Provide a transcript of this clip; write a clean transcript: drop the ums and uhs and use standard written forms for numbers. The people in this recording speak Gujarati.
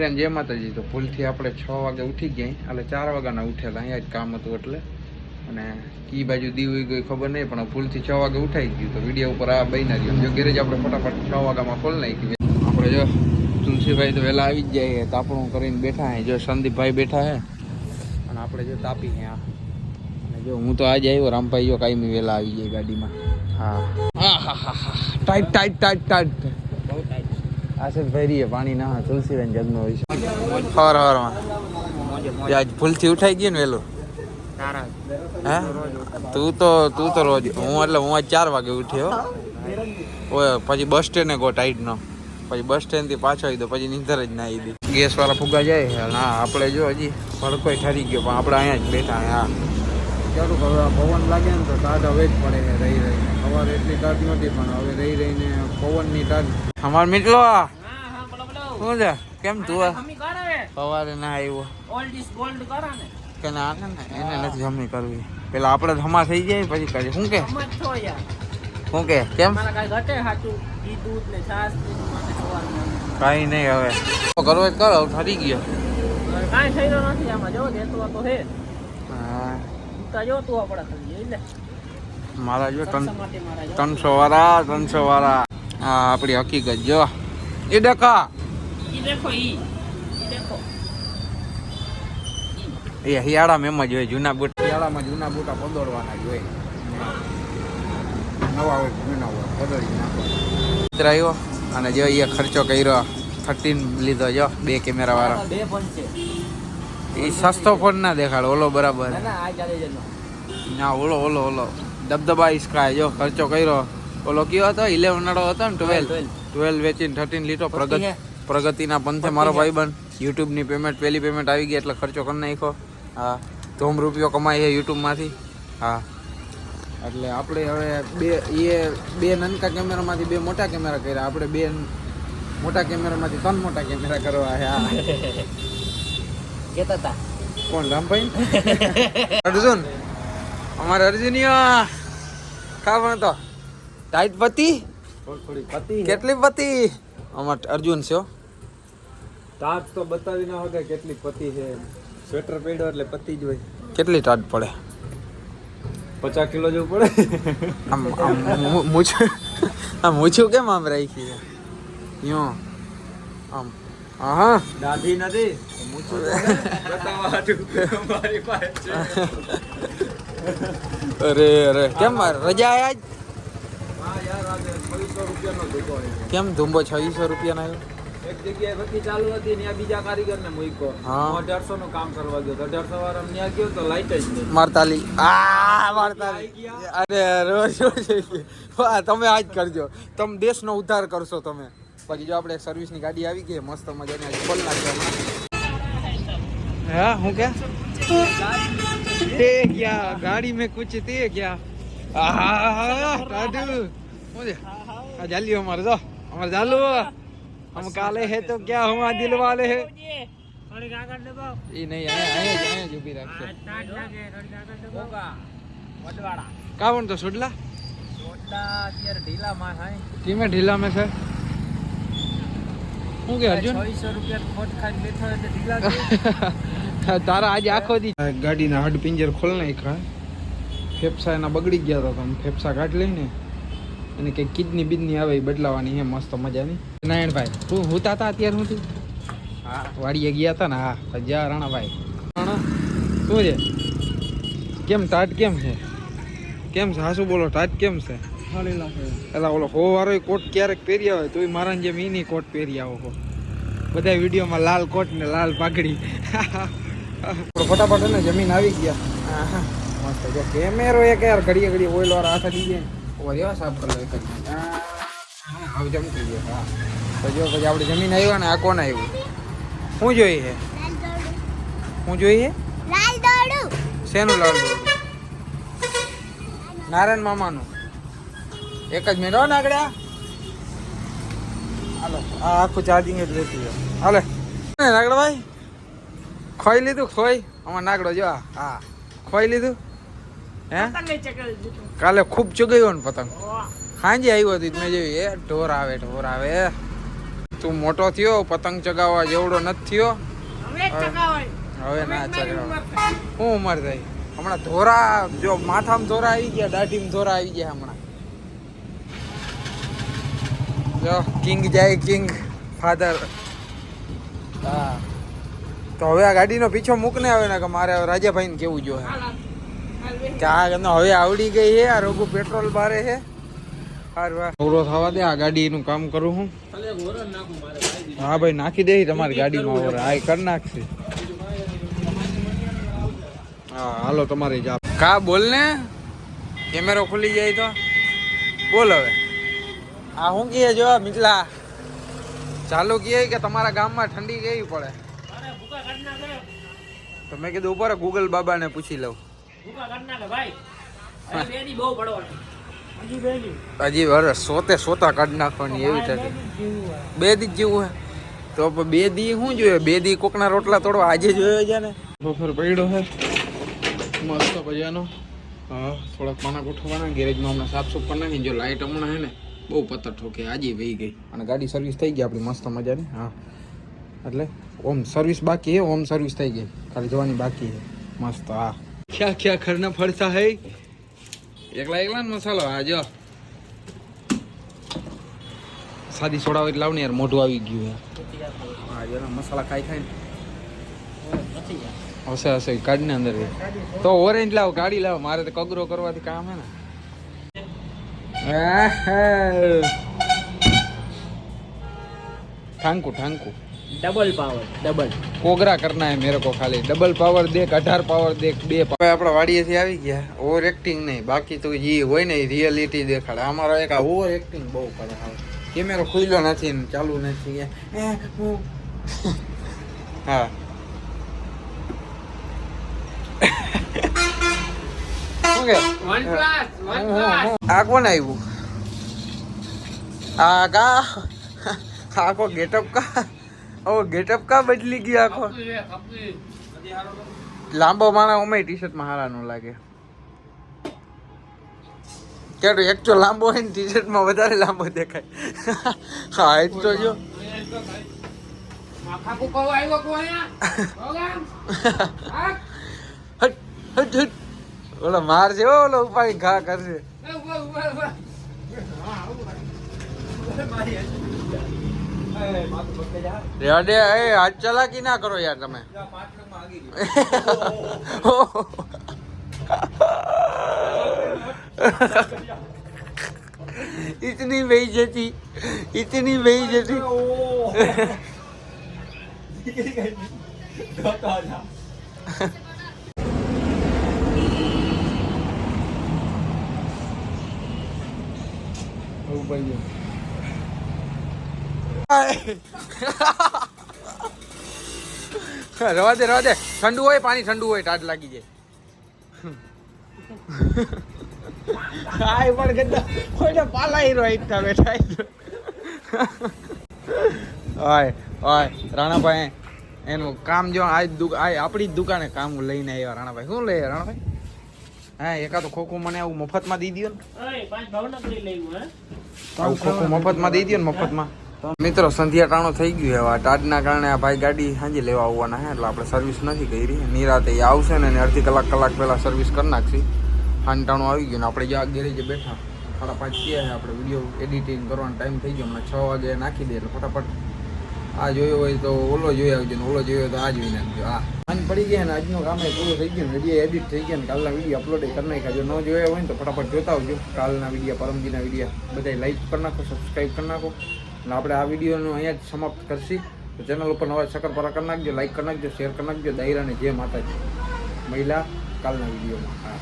જય માતાજી. તો ભૂલથી આપણે 6 વાગે ઉઠી ગયા, એટલે 4 વાગ્યાના ઉઠેલા. અહીંયા જ કામ હતું એટલે, અને કી બાજુ દીવી ગઈ ખબર નહીં, પણ ભૂલથી 6 વાગે ઉઠાઈ ગયું. તો વિડીયો ઉપર આ બન્યા રહ્યો. જો ગેરેજ આપણે ફટાફટ 6 વાગ્યામાં ખોલી નાખી. આપણે જો તુલસીભાઈ તો વહેલા આવી જ જાય, તાપણું કરીને બેઠા હે. જો સંદીપભાઈ બેઠા હે, અને આપણે જો તાપી હે. અને જો હું તો આજે આવ્યો, રામભાઈ જો કાયમી વહેલા આવી જાય ગાડીમાં. હા હા હા હા, ટાઈટ ટાઈટ ટાઈટ ટાઈટ, બહુ ટાઈટ. આશિષભાઈ પાણી ના તુલસીબેન જગનો હોય છે. હવારમાં આજ ભૂલથી ઉઠાઈ ગયું ને વહેલું. હે તું તો રોજ. હું આજ 4 વાગે ઉઠ્યો. ઓય પછી બસ સ્ટેન્ડ ગો ટાઈટ નો, પછી બસ સ્ટેન્ડ થી પાછો આવી દો, પછી નીંદર જ ના આવી. ગેસ વાળા ફુગા જાય. હા આપણે જો હજી ભડકોય ઠરી ગયો, પણ આપણે અહીંયા જ બેઠા. હા ચાલુ પવન લાગે ને તો ટાઢ હવે જ પડે રહી રહીને. સવારે એટલી ટાઢ નહોતી, પણ હવે રહી રહીને પવનની ટાઢ. અમાર મિત્રો શું છે? કેમ તું સવારે ના આવ્યો? કે ના એને નથી જમી કરવી. પેલા આપણે ધમા થઈ જાય પછી કરીએ. શું કે શું કે કેમ કઈ નહીં હવે કરવો જ કરો. ઠરી ગયો મારા જો 300 વાળા. હા આપણી હકીકત જો એ ડકા એ હિયાળામાં એમ જ હોય. જૂના બૂટ હિયાળામાં જૂના બૂટા પદોડવાના જ હોય. નવા હોય જૂના હોય પદોડી નાખવા. આવ્યો અને જો એ ખર્ચો કર્યો. 13 લીધો જો 2 કેમેરા વાળા. એ સસ્તો ફોન ના દેખાડ. ઓલો બરાબર ના, ઓલો દબદબા સ્કાય જો ખર્ચો કર્યો. ઓલો કયો હતો 11 વાળો હતો ને 12 વેચીને 13 લીધો. પ્રગતિના પંથે મારો ભાઈબંધ. યુટ્યુબની પેમેન્ટ પહેલી પેમેન્ટ આવી ગઈ એટલે ખર્ચો કરી નાખ્યો. હા ધૂમ રૂપિયો કમાય છે યુટ્યુબમાંથી. હા એટલે આપણે હવે બે નાનકા કેમેરામાંથી 2 મોટા કેમેરા કર્યા. આપણે 2 મોટા કેમેરામાંથી 3 મોટા કેમેરા કરવા. હા કેતા હતા કોણ? રામભાઈ અર્જુન. અમારે અર્જુનિયા ખાવા તો ટાઈટ પતિ. કેટલી પતિ? અમાર અર્જુન છે. ટાટ તો બતાવી ના હોય કેટલી પતિ છે. સ્વેટર પહેર્યો એટલે પતિ જ હોય. કેટલી ટાટ પડે? 50 કિલો જેવું પડે. આમ મૂછું કેમ આમ રાખી યો આમ? હા દાઢી નથી, મૂછું મારી પાસે. અરે કેમ રજા આજ? કેમ ધુંબો 600 રૂપિયાનો આવ્યો? એક જગ્યાએ બત્તી ચાલુ હતી, ત્યાં બીજા કારીગરને મૂક્યો. 1800 નું કામ કરવા ગયો. 1800 વાળા ત્યાં ગયો તો લાઈટ જ નહીં. મારતાલી અરે રોજ તમે આજ કરજો. તમે દેશનો ઉદ્ધાર કરશો તમે. પછી જો આપણે સર્વિસની ગાડી આવી ગઈ મસ્ત મજાની, ખોલ નાખી. હા હું કે તે ક્યાં ગાડી में कुछ તે ક્યાં? રાડુ આ જાલી અમારે જો અમારે ચાલુ. हम काले है तो क्या हुआ दिल वाले है. ये नहीं आए जो भी रखे का बोल तो सुडला અત્યારે ઢીલા માં है. किमे ढीला में से હું કે અર્જુન 600 રૂપિયા ખોટ ખાઈ લેતો એટલે ઢીલા. તારા આજે આખો દી ગાડીના હડ પિંજર ખોલ નાખ્યા. ફેફસા એના બગડી ગયા હતા. તમે ફેફસા કાઢ લઈને અને કંઈક કિડની બિડની આવે એ બદલાવાની છે મસ્ત મજાની. નારાયણભાઈ તું હુતા હતા અત્યારે? હું થયું? હા વાડીએ ગયા હતા ને. હા જા રાણાભાઈ. રાણા શું છે? કેમ ટાટ કેમ છે? કેમ છે? હાસુ બોલો ટાટ કેમ છે? એલા ઓલો હોવારો કોટ ક્યારેક પહેર્યા હોય તોય મારા જેમ એની કોટ પહેરી આવો હો. બધા વિડીયોમાં લાલ કોટ ને લાલ પાઘડી. ફટાફટ ને જમીન આવી ગયા. હા મસ્ત જો કેમેરો એક યાર ઘડીએ ઘડીએ ઓઇલ વાળા હાથ દી જાય ને સાફ કરી લો. હવે જમતી ગયો. હા તો જો પછી આપણે જમીન આવ્યા ને. આ કોણ આવ્યું? શું જોઈએ છે? શું જોઈએ? લાલ દોડું. શેનું લાલ દોડું? નારાયણ મામાનું. એક જ મિનિટ હો નાગડા. હાલો આ આખું ચાર્જિંગ જ લેતી જાય. હાલે નાગડા ભાઈ ખોઈ લીધું? ખોઈ અમાર નાગડો જો. હા ખોઈ લીધું હે? કાલે ખૂબ ચુગયો ને પતંગ. સાંજે આવ્યો હતી મેં જોયું. એ ઢોર આવે. તું મોટો થયો, પતંગ ચગાવવા જેવડો નથી થયો. હવે ના ચગાવ. શું ઉંમર થઈ? હમણાં ધોરા, જો માથામાં ધોરા આવી ગયા, દાઢીમાં ધોરા આવી ગયા હમણાં. જો કિંગ જાય કિંગ ફાધર. હા તો હવે આ ગાડીનો પીછો મૂકને આવે ને કે મારે રાજાભાઈને કેવું જોઈએ કે આ હવે આવડી ગઈ છે. આ રોગું પેટ્રોલ બારે છે. ઓવરો થવા દે, આ ગાડીનું કામ કરું હું. હા ભાઈ નાખી દે તમારી ગાડીમાં ઓવર. આ કરી નાખશે. હા હાલો તમારી જા. કા બોલ ને, કેમેરો ખુલી જાય તો બોલ. હવે આ શું કહે જો મિથલા ચાલુ કહે કે તમારા ગામમાં ઠંડી કેવી પડે. તો મેં કીધું ઉપર ગૂગલ બાબાને પૂછી લઉં. હજી વરસ સોતા કાઢી નાખવાની એવી થતી. 2 દી જેવું હે તો 2 દી શું જોઈએ? 2 દી કોકના રોટલા તોડવા આજે જોયો છે ને. બફર પડ્યો છે મસ્ત ભજાનો. હા થોડાક પાણા ગોઠવવાના. ગેરેજમાં હમણાં સાફ સુફ કરી નાખી. જો લાઇટ હમણાં હે ને બહુ પત્તર ઠોકે. આજે વહી ગઈ અને ગાડી સર્વિસ થઈ ગઈ આપણી મસ્ત મજાની. હા એટલે ઓમ સર્વિસ બાકી હે. ઓમ સર્વિસ થઈ ગઈ, ખાલી જવાની બાકી છે. મસ્ત. હા ક્યાં ક્યાં ખરના ફરતા હે. એકલા ને મસાલો. હા જો સાદી સોડા હોય લાવ ને યાર, મોઢું આવી ગયું. હા જો મસાલા ખાઈ ખાઈ હશે હશે કાઢ ને અંદર. તો ઓરેન્જ લાવ, ગાડી લાવ. મારે તો કગરો કરવાથી કામ હે ને. ઠાંકુ ઠાંકુ डबल पावर डबल कोगरा करना है मेरे को. खाली डबल पावर देख, 18 पावर देख. 2 આપણા વાડીએથી આવી ગયા. ઓવર એક્ટિંગ નહીં, બાકી તો જે હોય ને રિયાલિટી દેખાડે. અમારો એક આ ઓવર એક્ટિંગ બહુ કરે. કેમેરો ખુલ્લો નથી ને ચાલુ નથી. હા આ કોણ આવ્યું? આ કા આખો ગેટઅપ કા ગેટઅપ કા બદલી ગયો આખો. લાંબો માણસ ઓમે ટી શર્ટમાં હારા નો લાગે. ક્યારે એકચો લાંબો હોય ને ટી શર્ટમાં વધારે લાંબો દેખાય. હા એ તો જો ઓલો માર છે. ઓલો ઉપાડી ઘા કરશે. રેડે એ હાથ ચલાકી ના કરો યાર તમે. इतनी बेइज्जती, इतनी बेइज्जती. રવા દે રવા દે. ઠંડુ હોય પાણી, ઠંડુ હોય ટાઢ લાગી જાય. પણ ગદ્દા કોઈને પાલાઈ રહ્યો ઇતના બેઠા. ઓય ઓય રાણાભાઈ એનું કામ જો આજ આપણી જ દુકાને કામ લઈને આવ્યા રાણાભાઈ. શું લઈ રાણાભાઈ? હા એકાદો ખોખું મને આવું મફતમાં દઈ દો ને. આવું ખોખું મફતમાં દઈ દો ને મફતમાં. મિત્રો સંધ્યા ટાણો થઈ ગયું હવે. ટાઢના કારણે આ ભાઈ ગાડી સાંજે લેવા આવવાના છે એટલે આપણે સર્વિસ નથી કરી. નિરાતે આવશે ને અડધી કલાક પહેલાં સર્વિસ કરી નાખશી. હાંટાણું આવી ગયું ને આપણે જ્યાં ગેરેજે બેઠા 5:30 થયા છે. આપણે વિડીયો એડિટિંગ કરવાનો ટાઈમ થઈ ગયો. હમણાં 6 વાગે નાખી દે એટલે ફટાફટ આ જોયો હોય તો ઓલો જોઈ આવજો ને ઓલો જોયો તો આ જોઈ નાખજો. હા સાંજ પડી ગયા ને આજનું કામ પૂરું થઈ ગયું. વિડીયો એડિટ થઈ ગયા ને કાલના વિડીયો અપલોડ કરી નાખ્યા. જો ન જોયા હોય ને તો ફટાફટ જોતા આવજો. કાલના વિડીયો, પરમજીના વિડીયો બધા લાઈક કરી નાખો, સબસ્ક્રાઈબ કરી નાખો. અને આપણે આ વિડીયોનું અહીંયા જ સમાપ્ત કરશી. તો ચેનલ ઉપર નવા શક્કરપારા કરી નાખજો, લાઈક કરી નાખજો, શેર કરી નાખજો. દાયરાને જે માતાજી મહિલા કાલના વિડીયોમાં. હા.